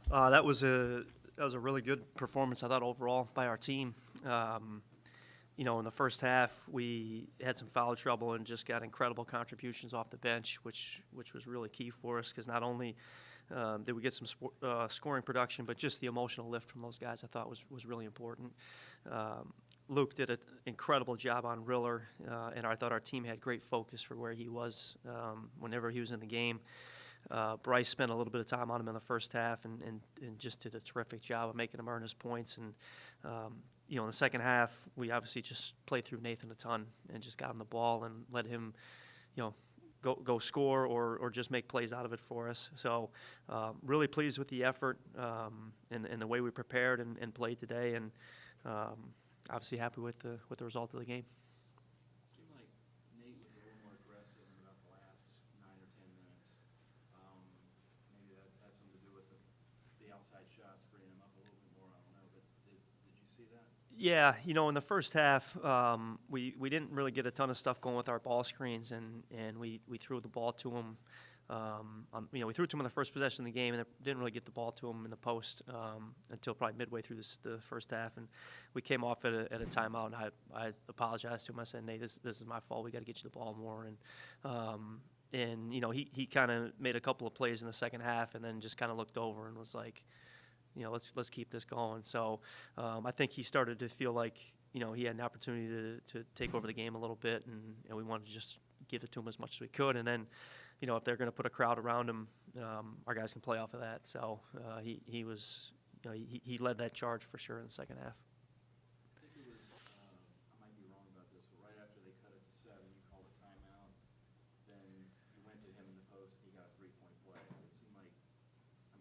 That was a really good performance, I thought, overall by our team. In the first half, we had some foul trouble and just got incredible contributions off the bench, which was really key for us because not only did we get some scoring production, but just the emotional lift from those guys I thought was really important. Luke did an incredible job on Riller, and I thought our team had great focus for where he was whenever he was in the game. Bryce spent a little bit of time on him in the first half and just did a terrific job of making him earn his points. And, in the second half, we obviously just played through Nathan a ton and just got him the ball and let him, go score or just make plays out of it for us. So really pleased with the effort and the way we prepared and played today. And obviously happy with the result of the game. Seemed like Nate was a little more aggressive in about the last 9 or 10 minutes. Maybe that had something to do with the outside shots, bringing him up a little bit more. I don't know, but did you see that? Yeah, in the first half, we didn't really get a ton of stuff going with our ball screens, and we threw the ball to them. We threw it to him in the first possession of the game, and didn't really get the ball to him in the post until probably midway through the first half. And we came off at a timeout, and I apologized to him. I said, "Nate, this is my fault. We got to get you the ball more." And he kind of made a couple of plays in the second half, and then just kind of looked over and was like, let's keep this going. So I think he started to feel like he had an opportunity to take over the game a little bit, and we wanted to just give it to him as much as we could. And then, if they're going to put a crowd around him, our guys can play off of that. So he was, he led that charge for sure in the second half. I think it was, I might be wrong about this, but right after they cut it to 7, you called a timeout. Then you went to him in the post, and he got a 3-point play. It seemed like,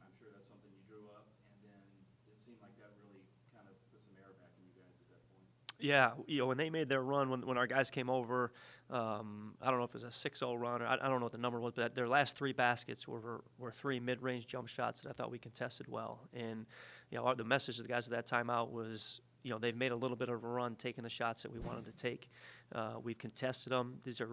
I'm sure that's something you drew up, and then it seemed like that really kind of put some air back in you guys at that point. Yeah, when they made their run, when our guys came over, I don't know if it was a 6-0 run or I don't know what the number was, but their last 3 baskets were 3 mid-range jump shots that I thought we contested well. And the message to the guys at that timeout was, they've made a little bit of a run taking the shots that we wanted to take. We've contested them. These are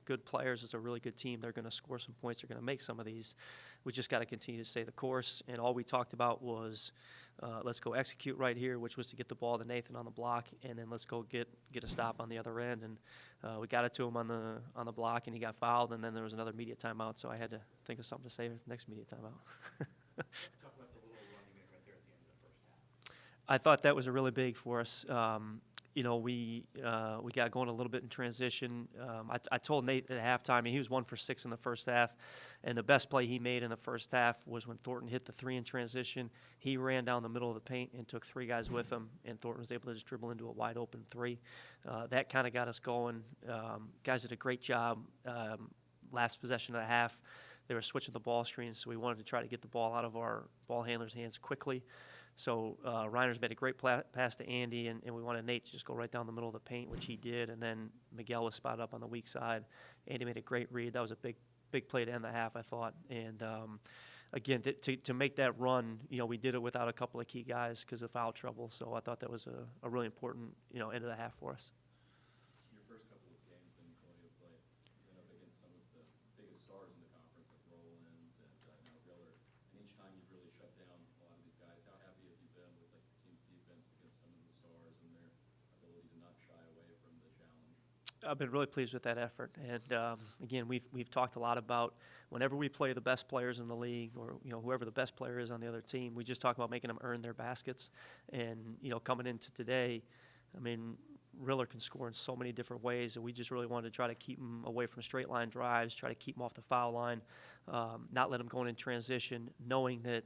good players. It's a really good team. They're going to score some points. They're going to make some of these. We just got to continue to stay the course. And all we talked about was let's go execute right here, which was to get the ball to Nathan on the block, and then let's go get a stop on the other end. And we got it to him on the block, and he got fouled. And then there was another media timeout, so I had to think of something to say for the next media timeout. Talk about the little run you made right there at the end of the first half. I thought that was really big for us. We got going a little bit in transition. I told Nate at halftime, and he was 1 for 6 in the first half, and the best play he made in the first half was when Thornton hit the 3 in transition. He ran down the middle of the paint and took 3 guys with him, and Thornton was able to just dribble into a wide open 3. That kind of got us going. Guys did a great job. Last possession of the half, they were switching the ball screens, so we wanted to try to get the ball out of our ball handlers' hands quickly. So Reiner's made a great pass to Andy, and we wanted Nate to just go right down the middle of the paint, which he did, and then Miguel was spotted up on the weak side. Andy made a great read. That was a big play to end the half, I thought. And, again, to make that run, we did it without a couple of key guys because of foul trouble, so I thought that was a really important, end of the half for us. Your first couple of games in Colonial play, you went up against some of the biggest stars in the conference, like Roland and now Riller, and each time you've really shut down a lot of these guys. How happy have you been with the team's defense against some of the stars and their ability to not shy away from the challenge? I've been really pleased with that effort, and again, we've talked a lot about whenever we play the best players in the league, or whoever the best player is on the other team, we just talk about making them earn their baskets. And coming into today, I mean, Riller can score in so many different ways, and we just really wanted to try to keep him away from straight line drives, try to keep him off the foul line, not let him go in transition, knowing that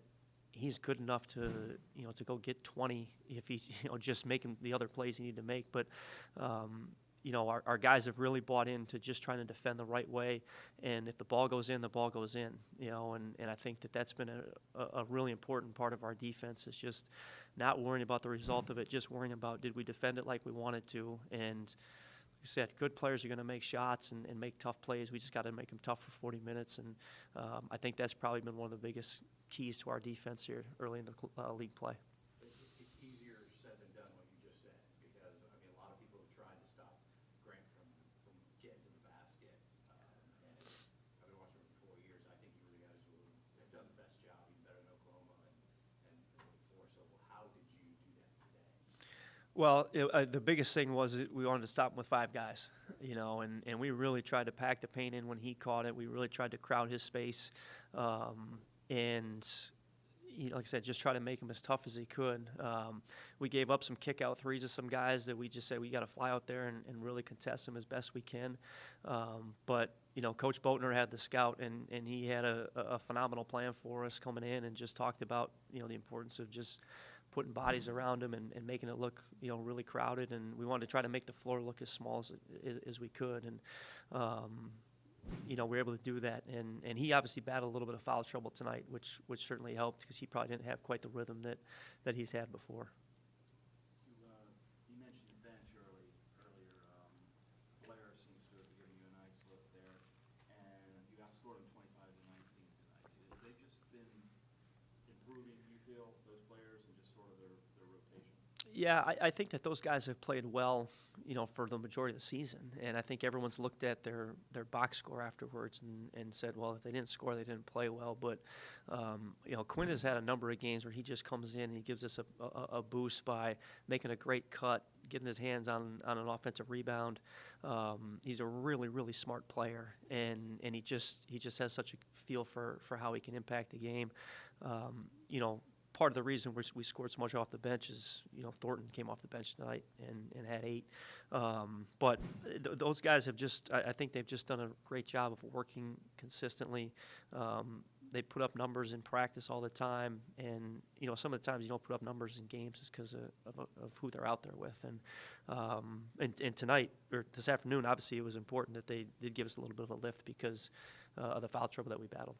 he's good enough to go get 20 if he's just making the other plays he need to make. But our guys have really bought into just trying to defend the right way, and if the ball goes in, the ball goes in. And I think that's been a really important part of our defense, is just not worrying about the result of it, just worrying about did we defend it like we wanted to. And like I said, good players are going to make shots and make tough plays. We just got to make them tough for 40 minutes, and I think that's probably been one of the biggest keys to our defense here early in the league play. It's easier said than done what you just said, because a lot of people have tried to stop Grant from getting to the basket. And I've been watching him for 4 years. I think you were the guys who have done the best job, even better than Oklahoma. And Well, the biggest thing was that we wanted to stop him with 5 guys, and we really tried to pack the paint in when he caught it. We really tried to crowd his space, and like I said, just try to make him as tough as he could. We gave up some kick-out threes to some guys that we just said we got to fly out there and really contest them as best we can. But Coach Boatner had the scout, and he had a phenomenal plan for us coming in, and just talked about the importance of just putting bodies around him and making it look really crowded. And we wanted to try to make the floor look as small as we could. And we were able to do that, and he obviously battled a little bit of foul trouble tonight, which certainly helped, because he probably didn't have quite the rhythm that he's had before. You mentioned the bench earlier. Blair seems to have given you a nice look there, and you outscored them 25-19 tonight. Have they just been improving, do you feel, those players, and just sort of their rotation? Yeah, I think that those guys have played well, for the majority of the season. And I think everyone's looked at their box score afterwards and said, well, if they didn't score, they didn't play well. But, Quinn has had a number of games where he just comes in and he gives us a boost by making a great cut, getting his hands on an offensive rebound. He's a really, really smart player, and he just has such a feel for how he can impact the game. Part of the reason we scored so much off the bench is, Thornton came off the bench tonight and had 8. But those guys have I think they've just done a great job of working consistently. They put up numbers in practice all the time, and some of the times you don't put up numbers in games is because of who they're out there with. And tonight, or this afternoon, obviously it was important that they did give us a little bit of a lift because of the foul trouble that we battled.